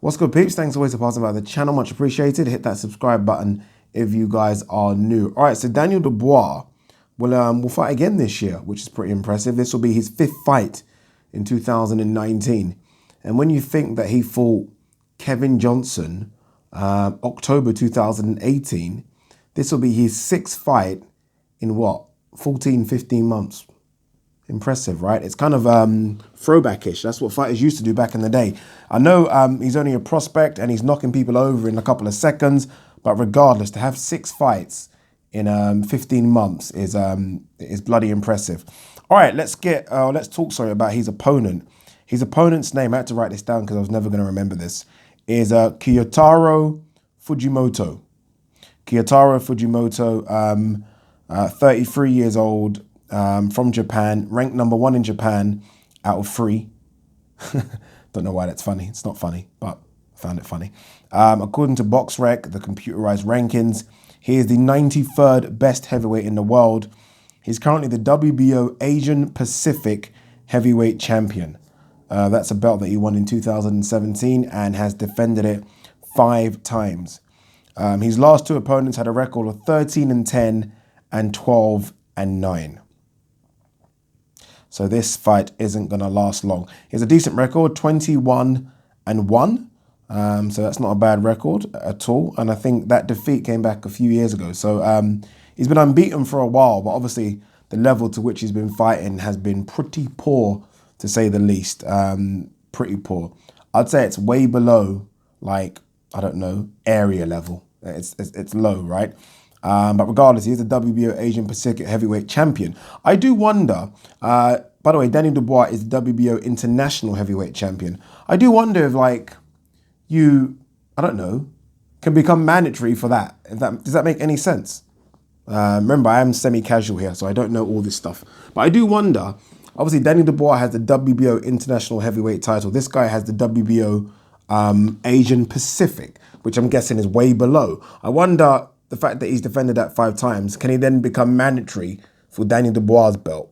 What's good, peeps? Thanks always for passing by the channel. Much appreciated. Hit that subscribe button if you guys are new. All right, so Daniel Dubois will fight again this year, which is pretty impressive. This will be his 5th fight in 2019. And when you think that he fought Kevin Johnson October 2018, this will be his 6th fight in what, 14, 15 months. Impressive, right? It's kind of throwbackish. That's what fighters used to do back in the day. I know he's only a prospect and he's knocking people over in a couple of seconds, but regardless, to have 6 fights in 15 months is bloody impressive. All right, let's talk about his opponent. His opponent's name, I had to write this down because I was never going to remember this, is Kyotaro Fujimoto. Kyotaro Fujimoto, 33 years old, from Japan, ranked #1 in Japan out of 3. Don't know why that's funny. It's not funny, but I found it funny. According to BoxRec, the computerized rankings, he is the 93rd best heavyweight in the world. He's currently the WBO Asian Pacific heavyweight champion. That's a belt that he won in 2017 and has defended it 5 times. His last 2 opponents had a record of 13-10 and 12-9. So this fight isn't going to last long. He has a decent record, 21-1. So that's not a bad record at all. And I think that defeat came back a few years ago. So he's been unbeaten for a while, but obviously the level to which he's been fighting has been pretty poor, to say the least. Pretty poor. I'd say it's way below, like, I don't know, area level. It's low, right? But regardless, he's the WBO Asian Pacific heavyweight champion. I do wonder, by the way, Daniel Dubois is the WBO international heavyweight champion. I do wonder if, like, you, I don't know, can become mandatory for that. Does that make any sense? Remember, I am semi-casual here, so I don't know all this stuff. But I do wonder, obviously, Daniel Dubois has the WBO international heavyweight title. This guy has the WBO Asian Pacific, which I'm guessing is way below. I wonder, the fact that he's defended that 5 times, can he then become mandatory for Daniel Dubois' belt?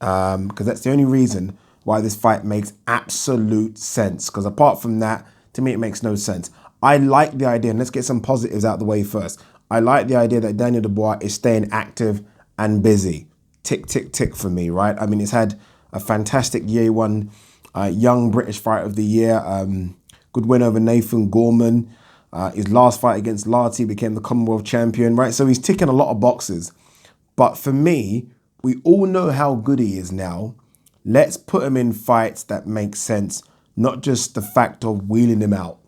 Because that's the only reason why this fight makes absolute sense. Because apart from that, to me, it makes no sense. I like the idea, and let's get some positives out the way first. I like the idea that Daniel Dubois is staying active and busy. Tick, tick, tick for me, right? I mean, he's had a fantastic year. He won Young British Fighter of the Year. Good win over Nathan Gorman. His last fight against Larty became the Commonwealth champion, right? So he's ticking a lot of boxes. But for me, we all know how good he is now. Let's put him in fights that make sense, not just the fact of wheeling him out,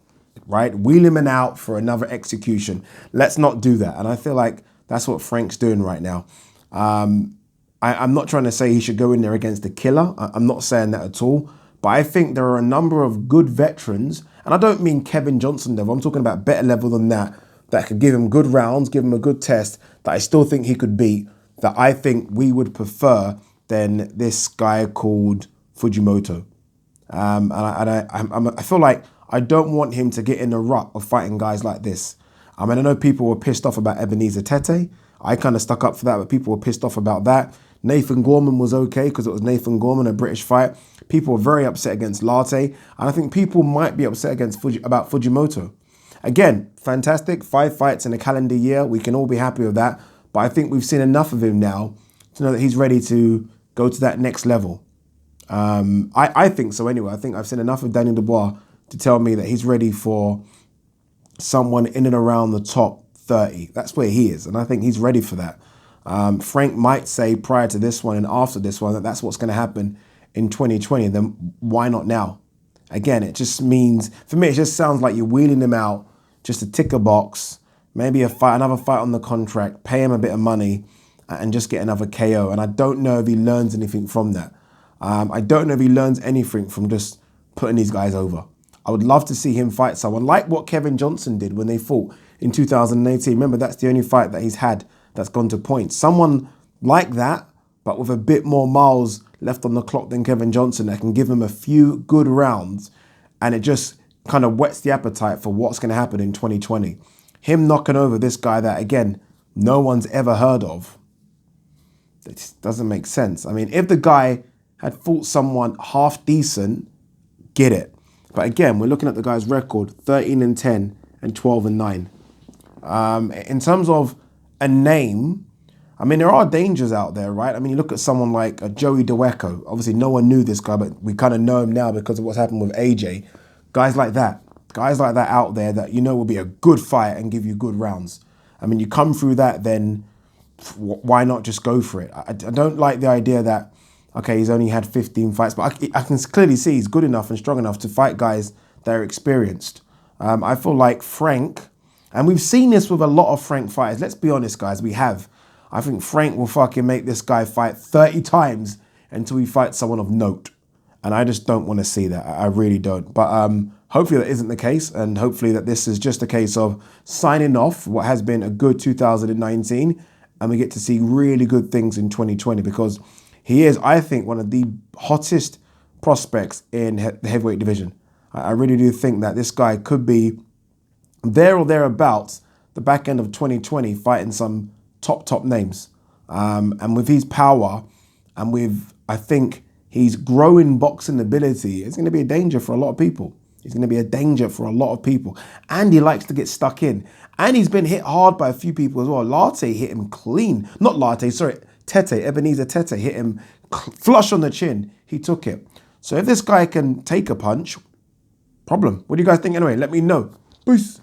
right? Wheel him out for another execution. Let's not do that. And I feel like that's what Frank's doing right now. I'm not trying to say he should go in there against the killer. I'm not saying that at all. But I think there are a number of good veterans, and I don't mean Kevin Johnson level, I'm talking about better level than that could give him good rounds, give him a good test, that I still think he could beat, that I think we would prefer than this guy called Fujimoto. And I feel like I don't want him to get in a rut of fighting guys like this. I mean, I know people were pissed off about Ebenezer Tete. I kind of stuck up for that, but people were pissed off about that. Nathan Gorman was okay because it was Nathan Gorman, a British fight. People were very upset against Larty, and I think people might be upset about Fujimoto. Again, fantastic, 5 fights in a calendar year. We can all be happy with that, but I think we've seen enough of him now to know that he's ready to go to that next level. I think so anyway. I think I've seen enough of Daniel Dubois to tell me that he's ready for someone in and around the top 30. That's where he is, and I think he's ready for that. Frank might say prior to this one and after this one that that's what's going to happen in 2020. Then why not now? Again, it just means, for me, it just sounds like you're wheeling him out just to tick a box, maybe another fight on the contract, pay him a bit of money, and just get another KO. And I don't know if he learns anything from that. I don't know if he learns anything from just putting these guys over. I would love to see him fight someone like what Kevin Johnson did when they fought in 2018. Remember, that's the only fight that he's had that's gone to points. Someone like that, but with a bit more miles left on the clock than Kevin Johnson, that can give him a few good rounds, and it just kind of whets the appetite for what's going to happen in 2020. Him knocking over this guy that, again, no one's ever heard of, it doesn't make sense. I mean, if the guy had fought someone half decent, get it. But again, we're looking at the guy's record, 13-10 and 12-9. In terms of a name, I mean, there are dangers out there, right? I mean, you look at someone like Joey Dueco. Obviously, no one knew this guy, but we kind of know him now because of what's happened with AJ. Guys like that out there that you know will be a good fight and give you good rounds. I mean, you come through that, then why not just go for it? I don't like the idea that, okay, he's only had 15 fights, but I can clearly see he's good enough and strong enough to fight guys that are experienced. I feel like Frank, and we've seen this with a lot of Frank fighters. Let's be honest, guys, we have. I think Frank will fucking make this guy fight 30 times until he fights someone of note. And I just don't want to see that. I really don't. But hopefully that isn't the case. And hopefully that this is just a case of signing off what has been a good 2019. And we get to see really good things in 2020 because he is, I think, one of the hottest prospects in the heavyweight division. I really do think that this guy could be there or thereabouts the back end of 2020 fighting some top names. And with his power and with, I think, his growing boxing ability, it's going to be a danger for a lot of people. He's going to be a danger for a lot of people. And he likes to get stuck in. And he's been hit hard by a few people as well. Latte hit him clean. Not Latte, sorry. Ebenezer Tete hit him flush on the chin. He took it. So if this guy can take a punch, problem. What do you guys think anyway? Let me know. Peace.